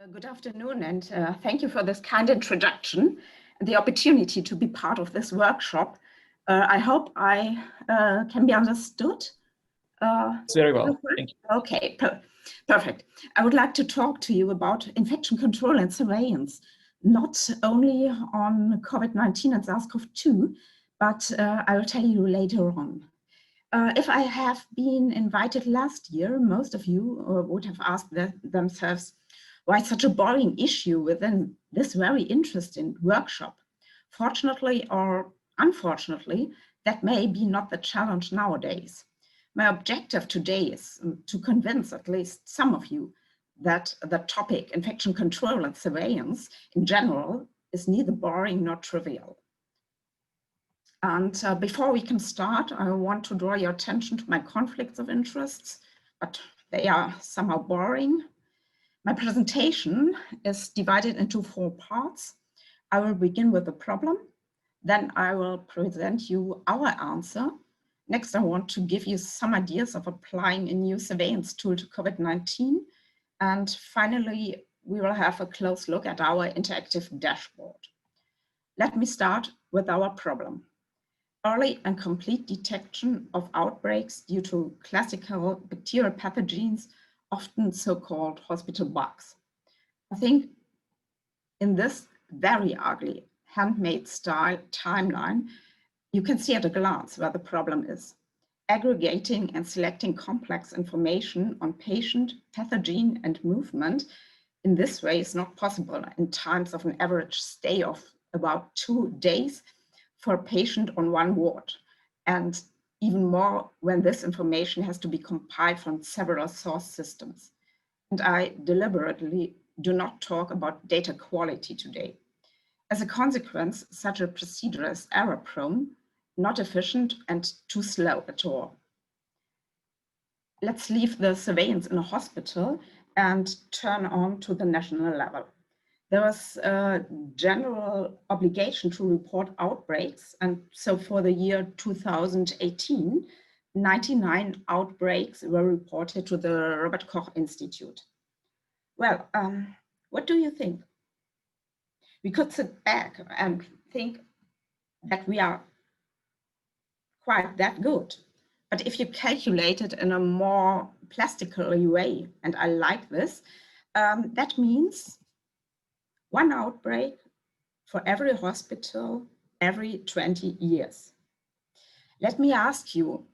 Good afternoon, and thank you for this kind introduction and the opportunity to be part of this workshop. I hope I can be understood. Very well. Thank you. Okay, perfect. I would like to talk to you about infection control and surveillance, not only on COVID-19 and SARS-CoV-2, but I will tell you later on. If I have been invited last year, most of you would have asked themselves, why such a boring issue within this very interesting workshop? Fortunately or unfortunately, that may be not the challenge nowadays. My objective today is to convince at least some of you that the topic infection control and surveillance in general is neither boring nor trivial. And before we can start, I want to draw your attention to my conflicts of interests, but they are somehow boring. My presentation is divided into 4 parts. I will begin with the problem, then I will present you our answer. Next, I want to give you some ideas of applying a new surveillance tool to COVID-19. And finally, we will have a close look at our interactive dashboard. Let me start with our problem. Early and complete detection of outbreaks due to classical bacterial pathogens, often so-called hospital bugs. I think in this very ugly handmade style timeline, you can see at a glance where the problem is. Aggregating and selecting complex information on patient, pathogen, and movement in this way is not possible in times of an average stay of about 2 days for a patient on 1 ward, and even more when this information has to be compiled from several source systems. And I deliberately do not talk about data quality today. As a consequence, such a procedure is error-prone, not efficient, and too slow at all. Let's leave the surveillance in a hospital and turn on to the national level. There was a general obligation to report outbreaks, and so for the year 2018, 99 outbreaks were reported to the Robert Koch Institute. Well, what do you think? We could sit back and think that we are quite that good, but if you calculate it in a more plastically way, and I like this, that means 1 outbreak for every hospital every 20 years. Let me ask you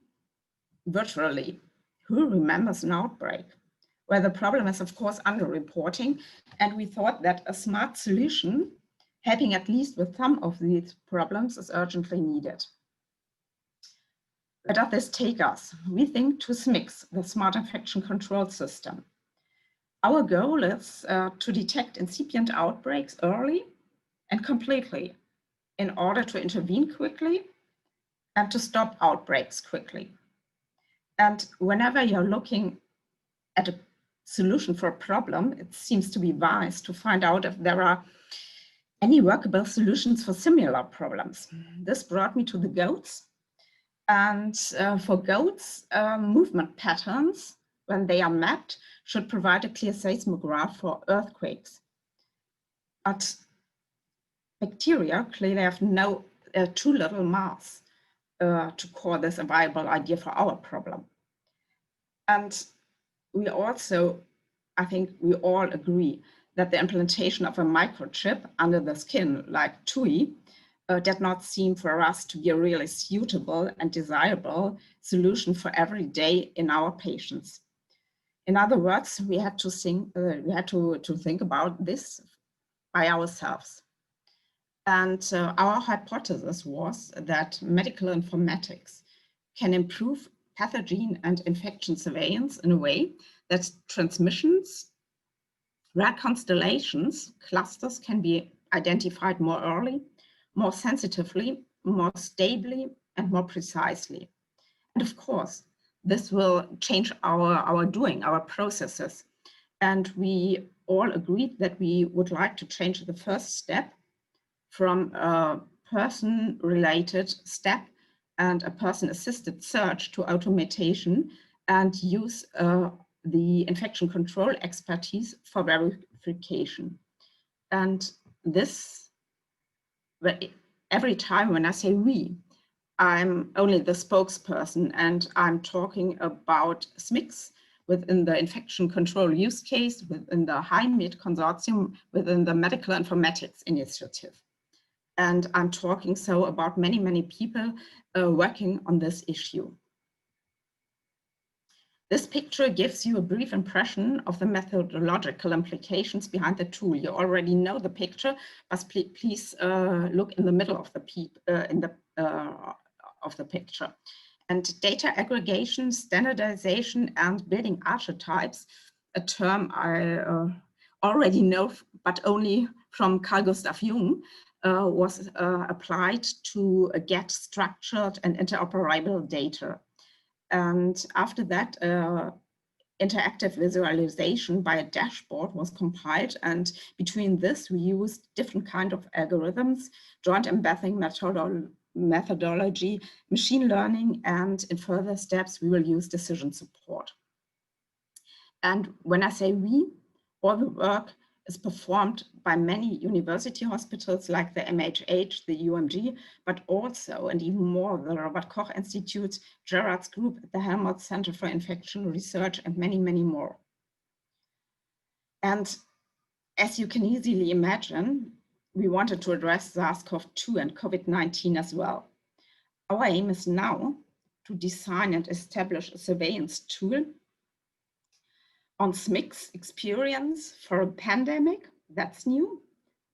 virtually, who remembers an outbreak? Where the problem is, of course, underreporting, and we thought that a smart solution helping at least with some of these problems is urgently needed. Where does this take us? We think to SmICS, the Smart Infection Control System. Our goal is to detect incipient outbreaks early and completely in order to intervene quickly and to stop outbreaks quickly. And whenever you're looking at a solution for a problem, it seems to be wise to find out if there are any workable solutions for similar problems. This brought me to the goats. And for goats, movement patterns, when they are mapped, should provide a clear seismograph for earthquakes. But bacteria clearly have too little mass to call this a viable idea for our problem. And we also, I think we all agree that the implantation of a microchip under the skin, like TWI, did not seem for us to be a really suitable and desirable solution for every day in our patients. In other words, we had to think about this by ourselves. And our hypothesis was that medical informatics can improve pathogen and infection surveillance in a way that transmissions, rare constellations, clusters can be identified more early, more sensitively, more stably, and more precisely. And of course, this will change our doing, our processes. And we all agreed that we would like to change the first step from a person-related step and a person-assisted search to automation and use the infection control expertise for identification. And this, every time when I say we, I'm only the spokesperson, and I'm talking about SmICS within the infection control use case, within the HIMID consortium, within the Medical Informatics Initiative. And I'm talking so about many, many people working on this issue. This picture gives you a brief impression of the methodological implications behind the tool. You already know the picture, but please look in the middle of the picture. And data aggregation, standardization, and building archetypes, a term I already know, but only from Carl Gustav Jung, was applied to get structured and interoperable data. And after that, interactive visualization by a dashboard was compiled. And between this, we used different kinds of algorithms, joint embedding methodology, machine learning, and in further steps, we will use decision support. And when I say we, all the work is performed by many university hospitals like the MHH, the UMG, but also, and even more, the Robert Koch Institute, Gerard's Group, the Helmholtz Center for Infection Research, and many, many more. And as you can easily imagine, we wanted to address SARS-CoV-2 and COVID-19 as well. Our aim is now to design and establish a surveillance tool on SmICS experience for a pandemic, that's new,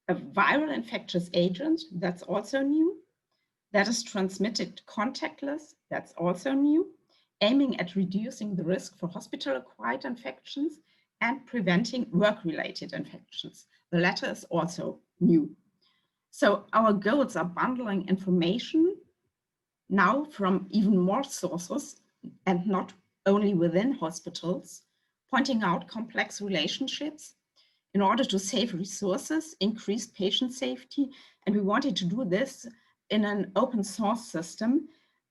a viral infectious agent, that's also new, that is transmitted contactless, that's also new, aiming at reducing the risk for hospital-acquired infections and preventing work-related infections. The latter is also new. So our goals are bundling information now from even more sources and not only within hospitals, pointing out complex relationships in order to save resources, increase patient safety. And we wanted to do this in an open source system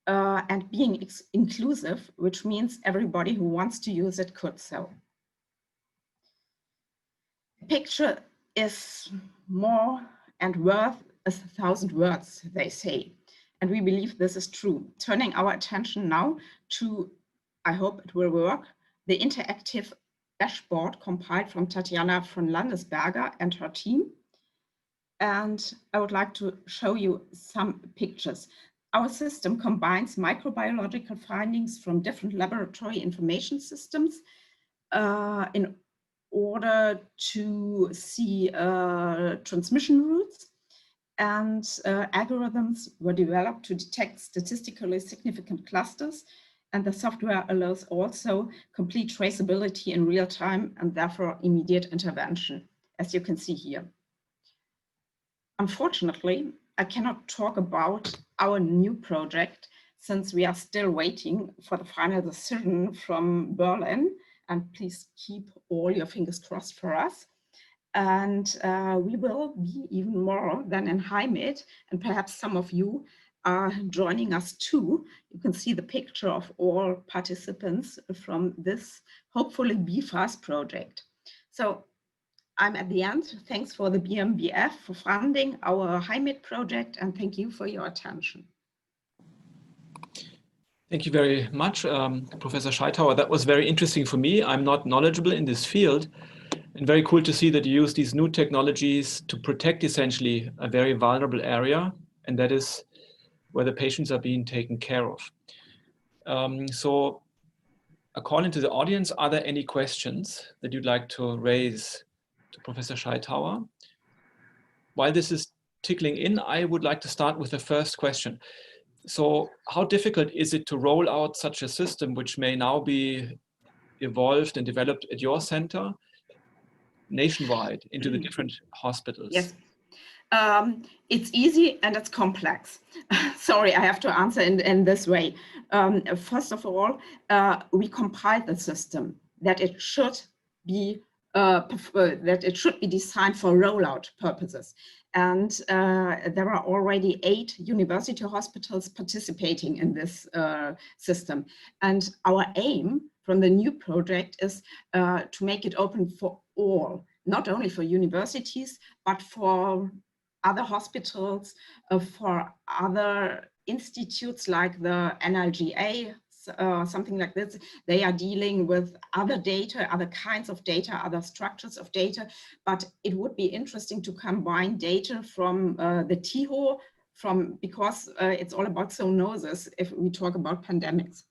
and being inclusive, which means everybody who wants to use it could so. A picture is more and worth 1,000 words, they say. And we believe this is true. Turning our attention now to, I hope it will work, the interactive dashboard compiled from Tatjana von Landesberger and her team. And I would like to show you some pictures. Our system combines microbiological findings from different laboratory information systems in order to see transmission routes. And algorithms were developed to detect statistically significant clusters. And the software allows also complete traceability in real time and therefore immediate intervention, as you can see here. Unfortunately, I cannot talk about our new project since we are still waiting for the final decision from Berlin. And please keep all your fingers crossed for us. And we will be even more than in HIMID, and perhaps some of you are joining us too. You can see the picture of all participants from this, hopefully BFAS project. So I'm at the end. Thanks for the BMBF for funding our HIMID project, and thank you for your attention. Thank you very much, Professor Scheithauer. That was very interesting for me. I'm not knowledgeable in this field, and very cool to see that you use these new technologies to protect essentially a very vulnerable area, and that is where the patients are being taken care of. So according to the audience, are there any questions that you'd like to raise to Professor Scheithauer? While this is tickling in, I would like to start with the first question. So how difficult is it to roll out such a system which may now be evolved and developed at your center nationwide into the different hospitals? Yes. It's easy and it's complex. Sorry, I have to answer in this way. First of all, we compiled the system that it should be designed for rollout purposes. And there are already 8 university hospitals participating in this system. And our aim from the new project is to make it open for all. not only for universities, but for other hospitals, for other institutes like the NLGA, something like this. They are dealing with other data, other kinds of data, other structures of data, but it would be interesting to combine data from the TIHO, because it's all about zoonosis if we talk about pandemics.